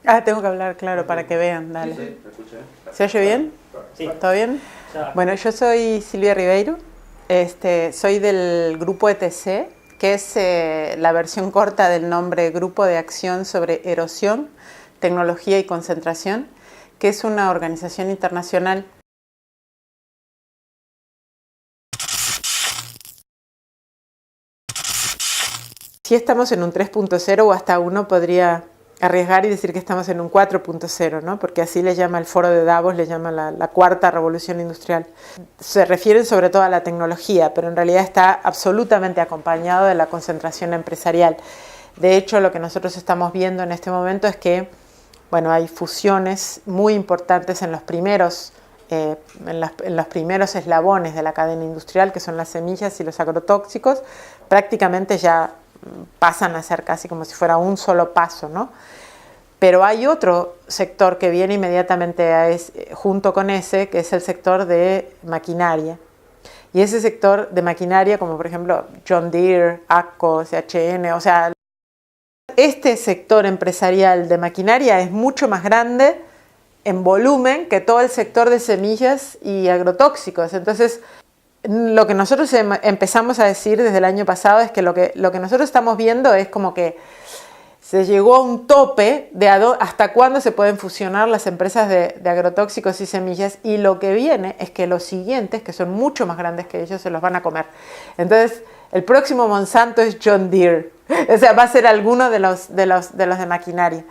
Ah, tengo que hablar, claro, para que vean, dale. Sí, te escuché. ¿Se oye bien? Sí. ¿Todo bien? Bueno, yo soy Silvia Ribeiro, soy del grupo ETC, que es la versión corta del nombre Grupo de Acción sobre Erosión, Tecnología y Concentración, que es una organización internacional. Si estamos en un 3.0 o hasta uno podría arriesgar y decir que estamos en un 4.0, ¿no? Porque así le llama el foro de Davos, le llama la cuarta revolución industrial. Se refieren sobre todo a la tecnología, pero en realidad está absolutamente acompañado de la concentración empresarial. De hecho, lo que nosotros estamos viendo en este momento es que, bueno, hay fusiones muy importantes en los primeros eslabones de la cadena industrial, que son las semillas y los agrotóxicos. Prácticamente ya pasan a ser casi como si fuera un solo paso, ¿no? Pero hay otro sector que viene inmediatamente junto con ese, que es el sector de maquinaria. Y ese sector de maquinaria, como por ejemplo John Deere, AGCO, CHN, o sea, este sector empresarial de maquinaria es mucho más grande en volumen que todo el sector de semillas y agrotóxicos. Entonces, lo que nosotros empezamos a decir desde el año pasado es que lo que nosotros estamos viendo es como que se llegó a un tope de hasta cuándo se pueden fusionar las empresas de agrotóxicos y semillas, y lo que viene es que los siguientes, que son mucho más grandes que ellos, se los van a comer. Entonces, el próximo Monsanto es John Deere, o sea, va a ser alguno de los de maquinaria.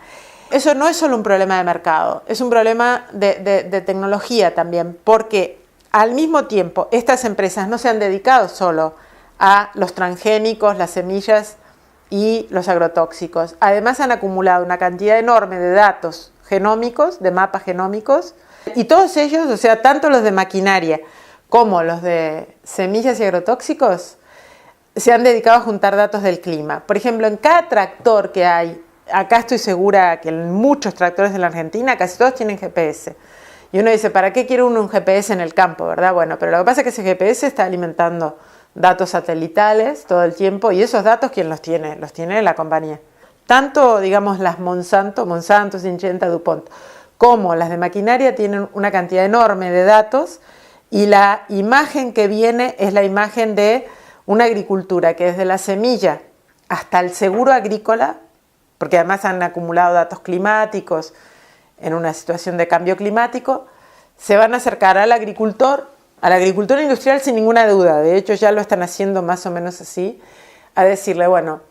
Eso no es solo un problema de mercado, es un problema de tecnología también, porque al mismo tiempo estas empresas no se han dedicado solo a los transgénicos, las semillas y los agrotóxicos. Además han acumulado una cantidad enorme de datos genómicos, de mapas genómicos, y todos ellos, o sea, tanto los de maquinaria como los de semillas y agrotóxicos, se han dedicado a juntar datos del clima. Por ejemplo, en cada tractor que hay, acá estoy segura que en muchos tractores de la Argentina, casi todos tienen GPS. Y uno dice, ¿para qué quiere uno un GPS en el campo, verdad? Bueno, pero lo que pasa es que ese GPS está alimentando datos satelitales todo el tiempo, y esos datos, ¿quién los tiene? Los tiene la compañía. Tanto, digamos, las Monsanto, Syngenta, DuPont, como las de maquinaria tienen una cantidad enorme de datos, y la imagen que viene es la imagen de una agricultura que desde la semilla hasta el seguro agrícola, porque además han acumulado datos climáticos en una situación de cambio climático, se van a acercar al agricultor, a la agricultura industrial sin ninguna duda. De hecho ya lo están haciendo más o menos así, a decirle, bueno,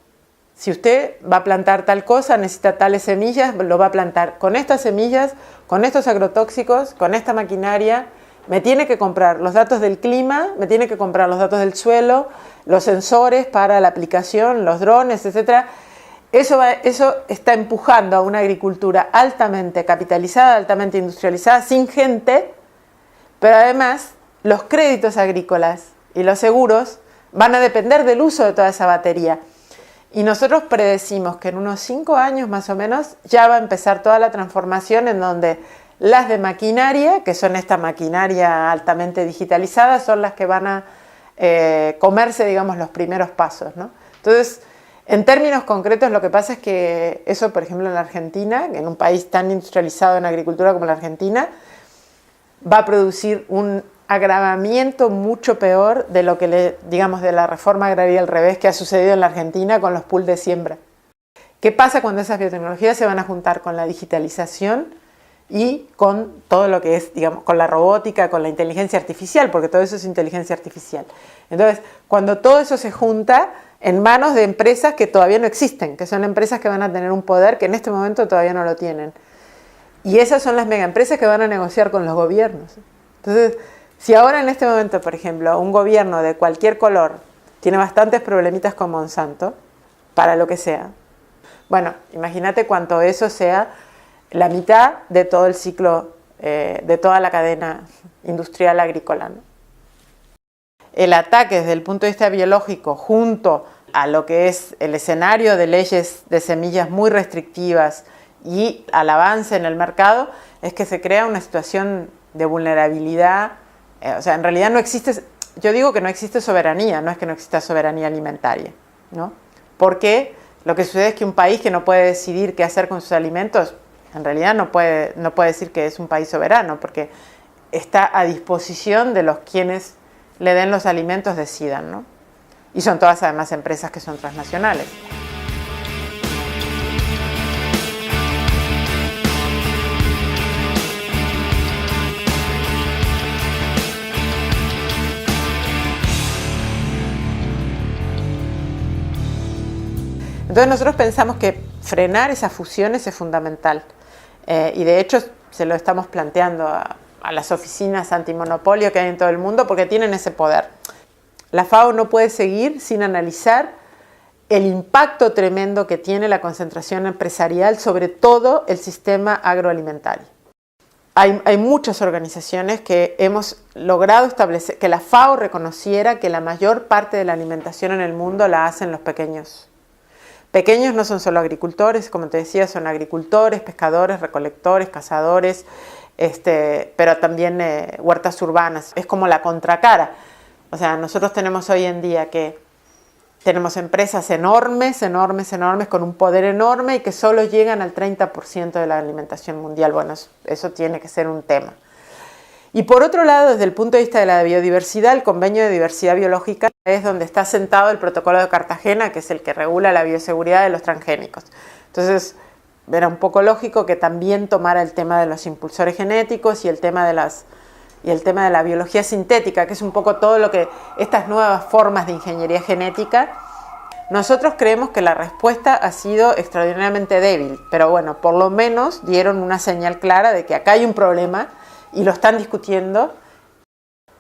si usted va a plantar tal cosa, necesita tales semillas, lo va a plantar con estas semillas, con estos agrotóxicos, con esta maquinaria. Me tiene que comprar los datos del clima, me tiene que comprar los datos del suelo, los sensores para la aplicación, los drones, etcétera. Eso está empujando a una agricultura altamente capitalizada, altamente industrializada, sin gente, pero además los créditos agrícolas y los seguros van a depender del uso de toda esa batería. Y nosotros predecimos que en unos 5 años más o menos ya va a empezar toda la transformación, en donde las de maquinaria, que son esta maquinaria altamente digitalizada, son las que van a comerse, digamos, los primeros pasos, ¿no? Entonces, en términos concretos, lo que pasa es que eso, por ejemplo, en la Argentina, en un país tan industrializado en agricultura como la Argentina, va a producir un agravamiento mucho peor de lo que digamos, de la reforma agraria al revés que ha sucedido en la Argentina con los pools de siembra. ¿Qué pasa cuando esas biotecnologías se van a juntar con la digitalización y con todo lo que es, digamos, con la robótica, con la inteligencia artificial? Porque todo eso es inteligencia artificial. Entonces, cuando todo eso se junta en manos de empresas que todavía no existen, que son empresas que van a tener un poder que en este momento todavía no lo tienen. Y esas son las megaempresas que van a negociar con los gobiernos. Entonces, si ahora en este momento, por ejemplo, un gobierno de cualquier color tiene bastantes problemitas con Monsanto, para lo que sea, bueno, imagínate cuánto eso sea la mitad de todo el ciclo, de toda la cadena industrial agrícola, ¿no? El ataque desde el punto de vista biológico, junto a lo que es el escenario de leyes de semillas muy restrictivas y al avance en el mercado, es que se crea una situación de vulnerabilidad. O sea, en realidad no existe, yo digo que no existe soberanía, no es que no exista soberanía alimentaria, ¿no? Porque lo que sucede es que un país que no puede decidir qué hacer con sus alimentos, en realidad no puede decir que es un país soberano, porque está a disposición de los quienes le den los alimentos decidan, ¿no? Y son todas además empresas que son transnacionales. Entonces nosotros pensamos que frenar esas fusiones es fundamental y de hecho se lo estamos planteando a las oficinas antimonopolio que hay en todo el mundo porque tienen ese poder. La FAO no puede seguir sin analizar el impacto tremendo que tiene la concentración empresarial sobre todo el sistema agroalimentario. Hay muchas organizaciones que hemos logrado establecer, que la FAO reconociera que la mayor parte de la alimentación en el mundo la hacen los pequeños. Pequeños no son solo agricultores, como te decía, son agricultores, pescadores, recolectores, cazadores, pero también huertas urbanas. Es como la contracara. O sea, nosotros tenemos hoy en día que tenemos empresas enormes, con un poder enorme y que solo llegan al 30% de la alimentación mundial. Bueno, eso tiene que ser un tema. Y por otro lado, desde el punto de vista de la biodiversidad, el Convenio de Diversidad Biológica es donde está sentado el Protocolo de Cartagena, que es el que regula la bioseguridad de los transgénicos. Entonces, era un poco lógico que también tomara el tema de los impulsores genéticos y el tema de la biología sintética, que es un poco todo lo que estas nuevas formas de ingeniería genética. Nosotros creemos que la respuesta ha sido extraordinariamente débil, pero bueno, por lo menos dieron una señal clara de que acá hay un problema y lo están discutiendo.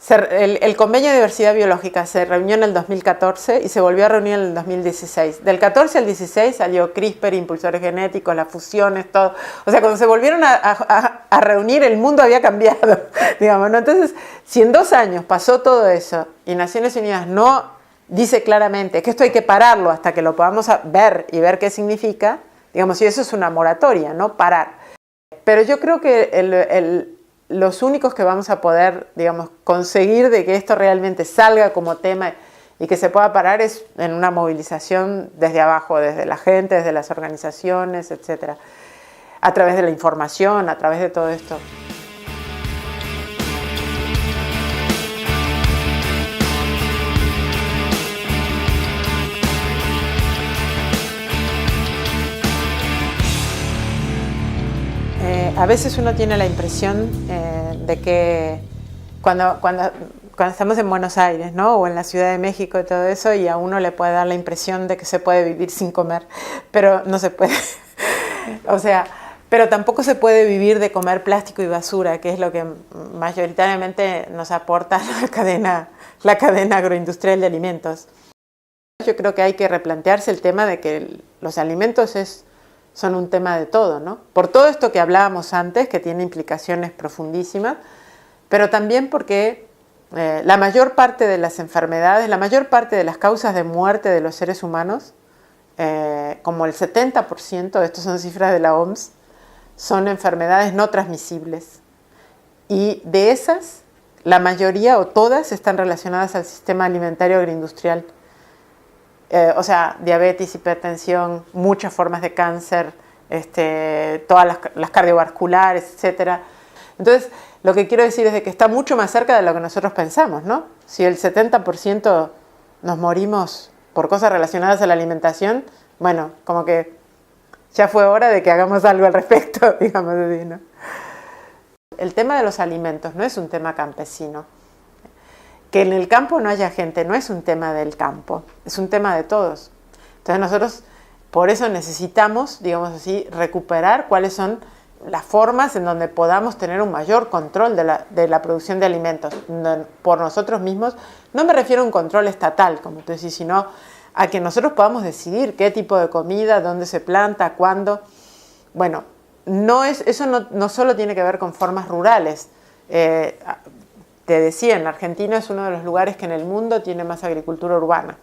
El Convenio de Diversidad Biológica se reunió en el 2014 y se volvió a reunir en el 2016. Del 14 al 16 salió CRISPR, impulsores genéticos, las fusiones, todo. O sea, cuando se volvieron a reunir, el mundo había cambiado, digamos, ¿no? Entonces, si en 2 años pasó todo eso y Naciones Unidas no dice claramente que esto hay que pararlo hasta que lo podamos ver y ver qué significa, digamos, y eso es una moratoria, ¿no? Parar. Pero yo creo que los únicos que vamos a poder, digamos, conseguir de que esto realmente salga como tema y que se pueda parar es en una movilización desde abajo, desde la gente, desde las organizaciones, etcétera, a través de la información, a través de todo esto. A veces uno tiene la impresión de que cuando estamos en Buenos Aires, ¿no? O en la Ciudad de México y todo eso, y a uno le puede dar la impresión de que se puede vivir sin comer, pero no se puede. O sea, pero tampoco se puede vivir de comer plástico y basura, que es lo que mayoritariamente nos aporta la cadena agroindustrial de alimentos. Yo creo que hay que replantearse el tema de que los alimentos son un tema de todo, ¿no? Por todo esto que hablábamos antes, que tiene implicaciones profundísimas, pero también porque la mayor parte de las enfermedades, la mayor parte de las causas de muerte de los seres humanos, como el 70%, estas son cifras de la OMS, son enfermedades no transmisibles. Y de esas, la mayoría o todas están relacionadas al sistema alimentario agroindustrial. O sea, diabetes, hipertensión, muchas formas de cáncer, todas las cardiovasculares, etc. Entonces, lo que quiero decir es de que está mucho más cerca de lo que nosotros pensamos, ¿no? Si el 70% nos morimos por cosas relacionadas a la alimentación, bueno, como que ya fue hora de que hagamos algo al respecto, digamos así, ¿no? El tema de los alimentos no es un tema campesino. Que en el campo no haya gente no es un tema del campo, es un tema de todos. Entonces nosotros por eso necesitamos, digamos así, recuperar cuáles son las formas en donde podamos tener un mayor control de la producción de alimentos por nosotros mismos. No me refiero a un control estatal, como tú decís, sino a que nosotros podamos decidir qué tipo de comida, dónde se planta, cuándo. Bueno, eso no solo tiene que ver con formas rurales. Te decía, en Argentina es uno de los lugares que en el mundo tiene más agricultura urbana.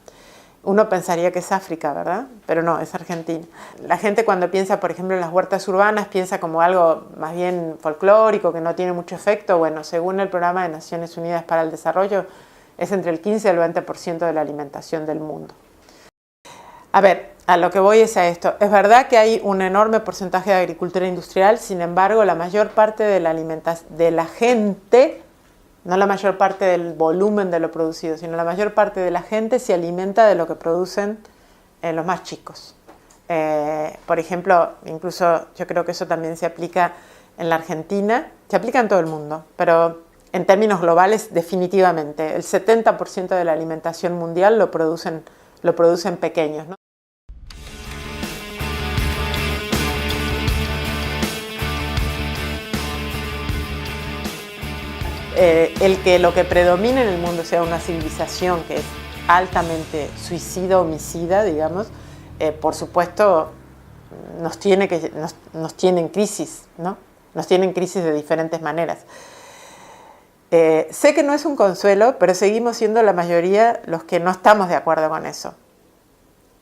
Uno pensaría que es África, ¿verdad? Pero no, es Argentina. La gente cuando piensa, por ejemplo, en las huertas urbanas, piensa como algo más bien folclórico, que no tiene mucho efecto. Bueno, según el Programa de Naciones Unidas para el Desarrollo, es entre el 15 y el 20% de la alimentación del mundo. A ver, A lo que voy es a esto. Es verdad que hay un enorme porcentaje de agricultura industrial, sin embargo, la mayor parte de la alimentación de la gente, no la mayor parte del volumen de lo producido, sino la mayor parte de la gente se alimenta de lo que producen los más chicos. Por ejemplo, incluso yo creo que eso también se aplica en la Argentina, se aplica en todo el mundo, pero en términos globales definitivamente. El 70% de la alimentación mundial lo producen pequeños, ¿no? El que lo que predomina en el mundo sea una civilización que es altamente suicida, homicida, digamos, por supuesto nos tiene en crisis, ¿no? Nos tiene en crisis de diferentes maneras. Sé que no es un consuelo, pero seguimos siendo la mayoría los que no estamos de acuerdo con eso.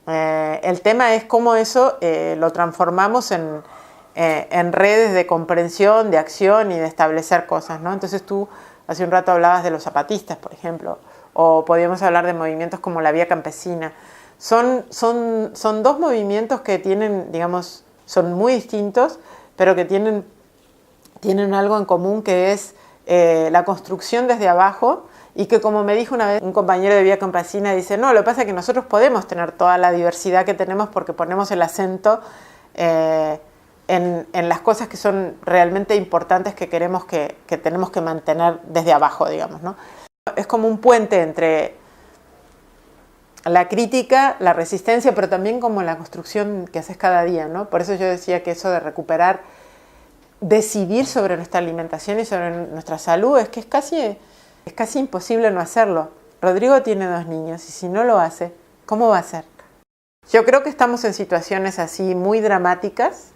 El tema es cómo eso lo transformamos en redes de comprensión, de acción y de establecer cosas, ¿no? Entonces tú hace un rato hablabas de los zapatistas, por ejemplo, o podríamos hablar de movimientos como la Vía Campesina. Son dos movimientos que tienen, digamos, son muy distintos, pero que tienen algo en común, que es la construcción desde abajo, y que, como me dijo una vez un compañero de Vía Campesina, dice, no, lo que pasa es que nosotros podemos tener toda la diversidad que tenemos porque ponemos el acento en las cosas que son realmente importantes que queremos que tenemos que mantener desde abajo, digamos, ¿no? Es como un puente entre la crítica, la resistencia, pero también como la construcción que haces cada día, ¿no? Por eso yo decía que eso de recuperar, decidir sobre nuestra alimentación y sobre nuestra salud, es que es casi imposible no hacerlo. Rodrigo tiene 2 niños y si no lo hace, ¿cómo va a ser? Yo creo que estamos en situaciones así muy dramáticas,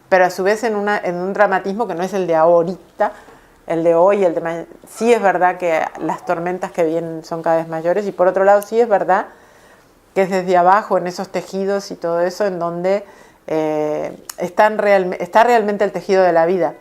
pero a su vez en un dramatismo que no es el de ahorita, el de hoy, sí es verdad que las tormentas que vienen son cada vez mayores, y por otro lado sí es verdad que es desde abajo, en esos tejidos y todo eso, en donde está realmente el tejido de la vida.